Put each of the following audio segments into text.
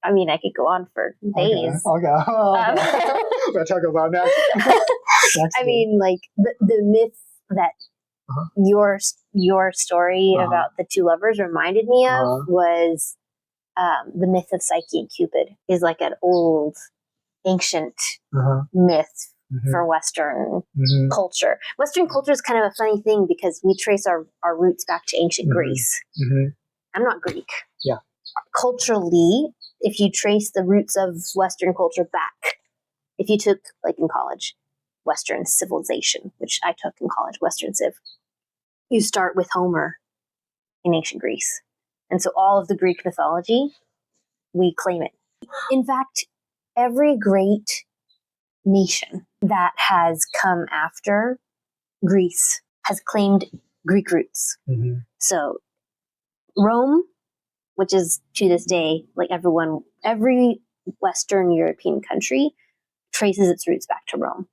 I mean, I could go on for days. Okay. We'll talk about that. I mean, like the myth that your story about the two lovers reminded me of was the myth of Psyche and Cupid is like an old, ancient myth for Western culture. Western culture is kind of a funny thing because we trace our roots back to ancient Greece. I'm not Greek. Yeah. Culturally, if you trace the roots of Western culture back, if you took, like in college, Western civilization, which I took in college, Western Civ, you start with Homer in ancient Greece. And so all of the Greek mythology, we claim it. In fact, every great nation that has come after Greece has claimed Greek roots. So Rome, which is to this day, like every Western European country traces its roots back to Rome,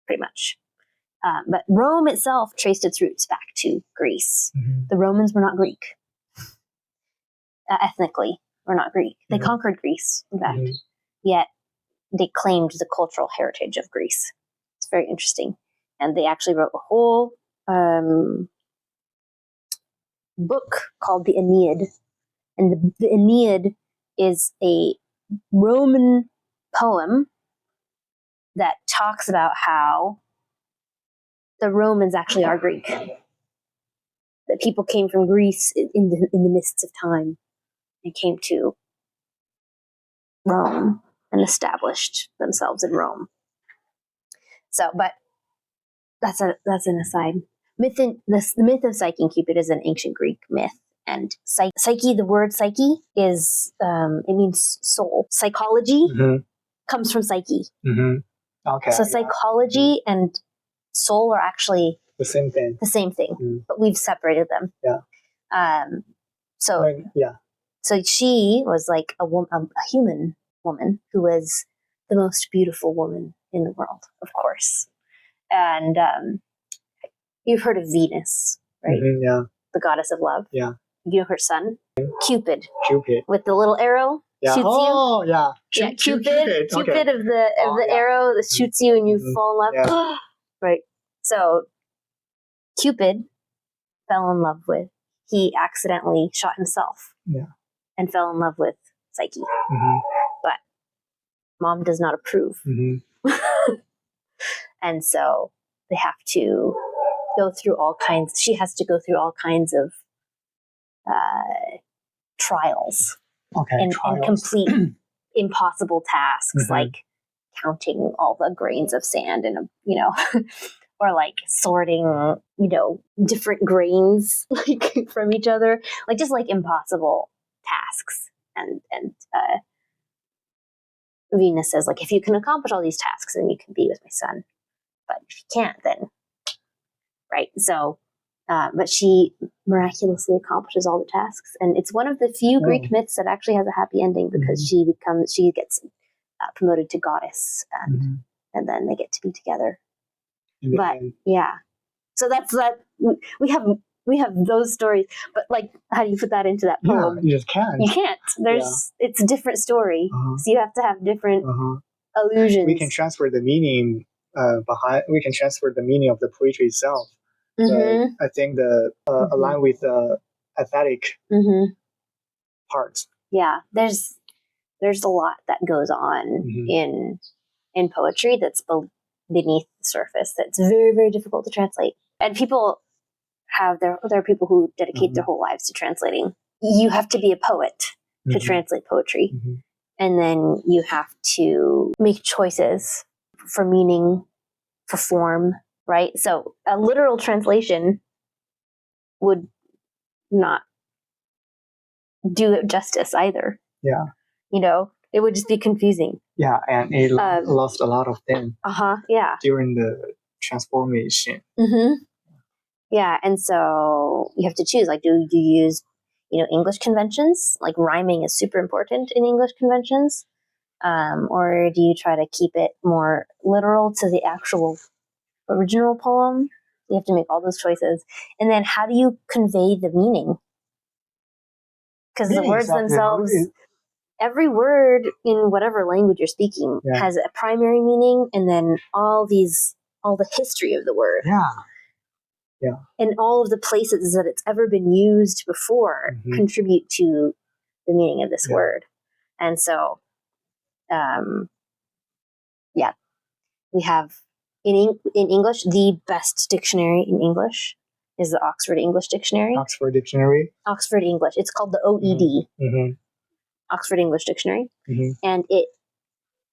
pretty much. But Rome itself traced its roots back to Greece. The Romans were not Greek. Ethnically, were not Greek. They conquered Greece, in fact. Yet they claimed the cultural heritage of Greece. It's very interesting. And they actually wrote a whole book called the Aeneid. And the Aeneid is a Roman poem that talks about how the Romans actually are Greek. That people came from Greece in the mists of time and came to Rome and established themselves in Rome. So, but that's an aside. The myth of Psyche and Cupid is an ancient Greek myth. And psyche, the word psyche is, it means soul. Psychology comes from psyche. Okay. So psychology and soul are actually the same thing. But we've separated them. So she was like a human woman who was the most beautiful woman in the world, of course. And you've heard of Venus, right? The goddess of love. You know her son, Cupid, with the little arrow shoots you. Cupid of the arrow that shoots you and you fall in love. Right. So Cupid fell in love with. He accidentally shot himself. And fell in love with Psyche. But mom does not approve. And so they have to go through she has to go through all kinds of trials. And complete impossible tasks like counting all the grains of sand in a, or like sorting, different grains like from each other, like just like impossible tasks. And Venus says, like, if you can accomplish all these tasks, then you can be with my son. But if you can't, then right. So, but she miraculously accomplishes all the tasks, and it's one of the few Greek myths that actually has a happy ending because she gets promoted to goddess, and then they get to be together. But so that's that. We have those stories, but like, how do you put that into that poem? You just can't. You can't. It's a different story, so you have to have different allusions. We can transfer the meaning we can transfer the meaning of the poetry itself. But I think the align with the aesthetic parts. Yeah, there's a lot that goes on in poetry that's beneath the surface that's very, very difficult to translate. And people there are people who dedicate their whole lives to translating. You have to be a poet to translate poetry. And then you have to make choices for meaning, for form, right? So a literal translation would not do it justice either. Yeah. It would just be confusing. Yeah, and it lost a lot of them. Yeah. During the transformation. Yeah, and so you have to choose. Like, do you use, English conventions? Like, rhyming is super important in English conventions. Or do you try to keep it more literal to the actual original poem? You have to make all those choices. And then how do you convey the meaning? Because the words themselves every word in whatever language you're speaking has a primary meaning, and then all the history of the word. Yeah. And all of the places that it's ever been used before contribute to the meaning of this word. And so, we have in English, the best dictionary in English is the Oxford English Dictionary. Oxford Dictionary. Oxford English. It's called the OED, Oxford English Dictionary. And it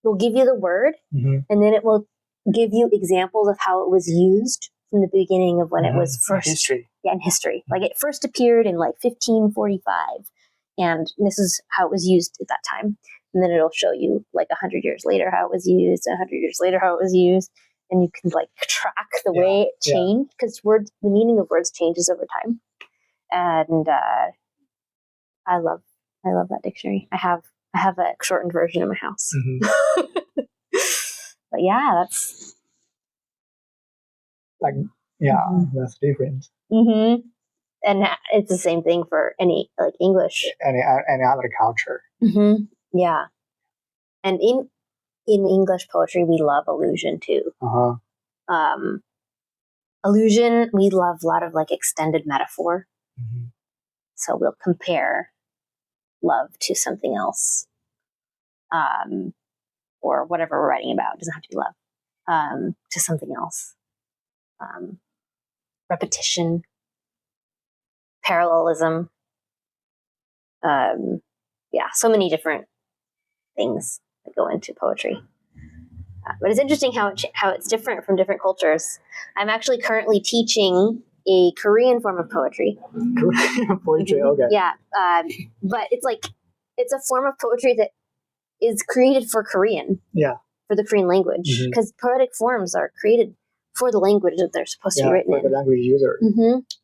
will give you the word, and then it will give you examples of how it was used from the beginning of when it was first. History. Yeah, in history. Like it first appeared in like 1545, and this is how it was used at that time. And then it'll show you like 100 years later how it was used, 100 years later how it was used, and you can like track the way it changed, because the meaning of words changes over time. And I love that dictionary. I have a shortened version in my house. But yeah, that's like that's different. And it's the same thing for any like English, any other culture. Yeah, and in English poetry, we love allusion too. Allusion, we love a lot of like extended metaphor. So we'll compare love to something else, or whatever we're writing about. It doesn't have to be love. To something else. Repetition, parallelism. So many different things that go into poetry. But it's interesting how it's different from different cultures. I'm actually currently teaching a Korean form of poetry. Korean poetry, okay. Yeah, but it's a form of poetry that is created for Korean. Yeah. For the Korean language, because poetic forms are created for the language that they're supposed to be written in. For the language user.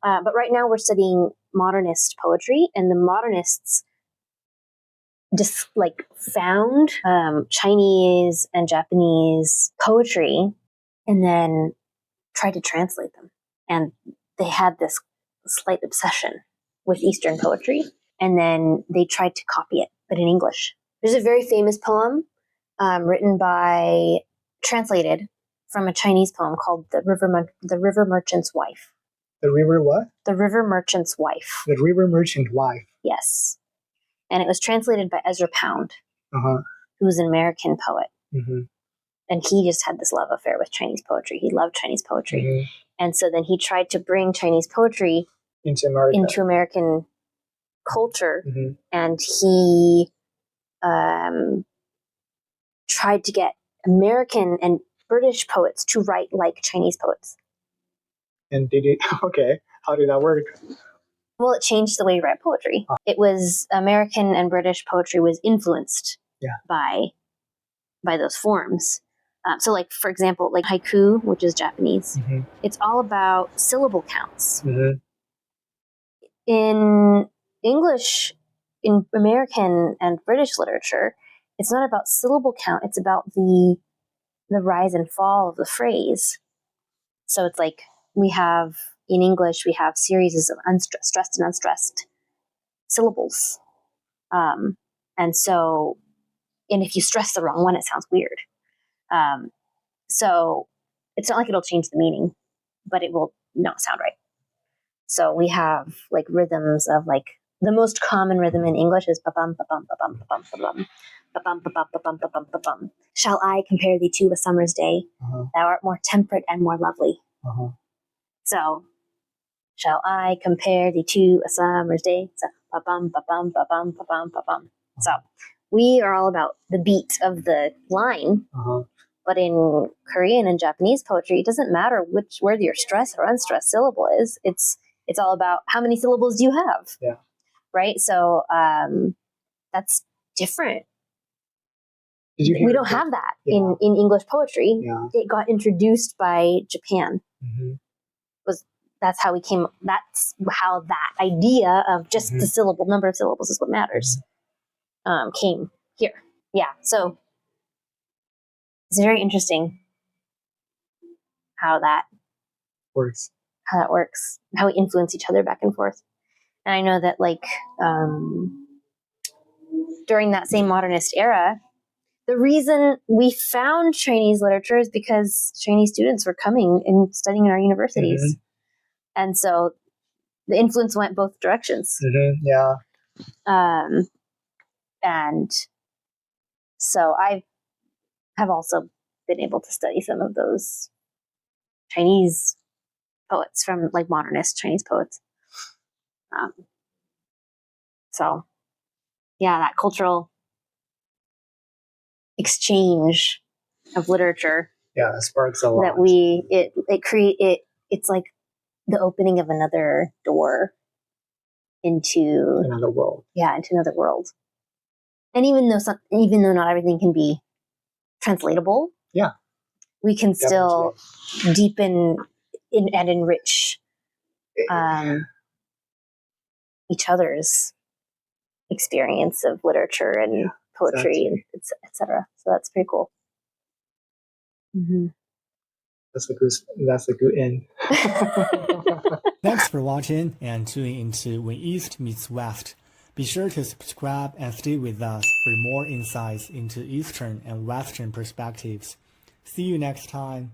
But right now we're studying modernist poetry, and the modernists just like found Chinese and Japanese poetry and then tried to translate them. And they had this slight obsession with Eastern poetry, and then they tried to copy it, but in English. There's a very famous poem translated from a Chinese poem called The River Merchant's Wife. The river what? The River Merchant's Wife. The River Merchant Wife. Yes. And it was translated by Ezra Pound, who was an American poet. And he just had this love affair with Chinese poetry. He loved Chinese poetry. And so then he tried to bring Chinese poetry into American culture. And he tried to get American and British poets to write like Chinese poets. And did it? Okay. How did that work? Well, it changed the way you write poetry. It was American and British poetry was influenced by those forms. So, like, for example, like haiku, which is Japanese, it's all about syllable counts. In English, in American and British literature, it's not about syllable count. It's about the rise and fall of the phrase. So it's like in English, we have series of stressed and unstressed syllables. And if you stress the wrong one, it sounds weird. So it's not like it'll change the meaning, but it will not sound right. So we have like rhythms of like the most common rhythm in English is ba-bum, ba-bum, ba-bum, ba-bum, ba-bum, ba-bum, ba-bum, ba-bum, ba-bum, ba-bum. Shall I compare thee to a summer's day? Thou art more temperate and more lovely. So, shall I compare thee to a summer's day? So, ba-bum, ba-bum, ba-bum, ba-bum, ba-bum. So, we are all about the beat of the line. But in Korean and Japanese poetry, it doesn't matter where your stressed or unstressed syllable is. It's all about how many syllables do you have. Yeah. Right? So that's different. We don't have that in English poetry. Yeah. It got introduced by Japan. That's how that idea of just the number of syllables is what matters, came here. Yeah. So it's very interesting how that works, how we influence each other back and forth. And I know that like during that same modernist era, the reason we found Chinese literature is because Chinese students were coming and studying in our universities. And so the influence went both directions. Yeah. And so I have also been able to study some of those Chinese poets from like modernist Chinese poets. So yeah, that cultural exchange of literature. Yeah, it sparks a lot. That it's like the opening of another door into another world. Yeah, into another world. And even though not everything can be translatable, yeah, we can still deepen and enrich each other's experience of literature and poetry, exactly. etc. So that's pretty cool. Mm-hmm. That's a good end. Thanks for watching and tuning into When East Meets West. Be sure to subscribe and stay with us for more insights into Eastern and Western perspectives. See you next time.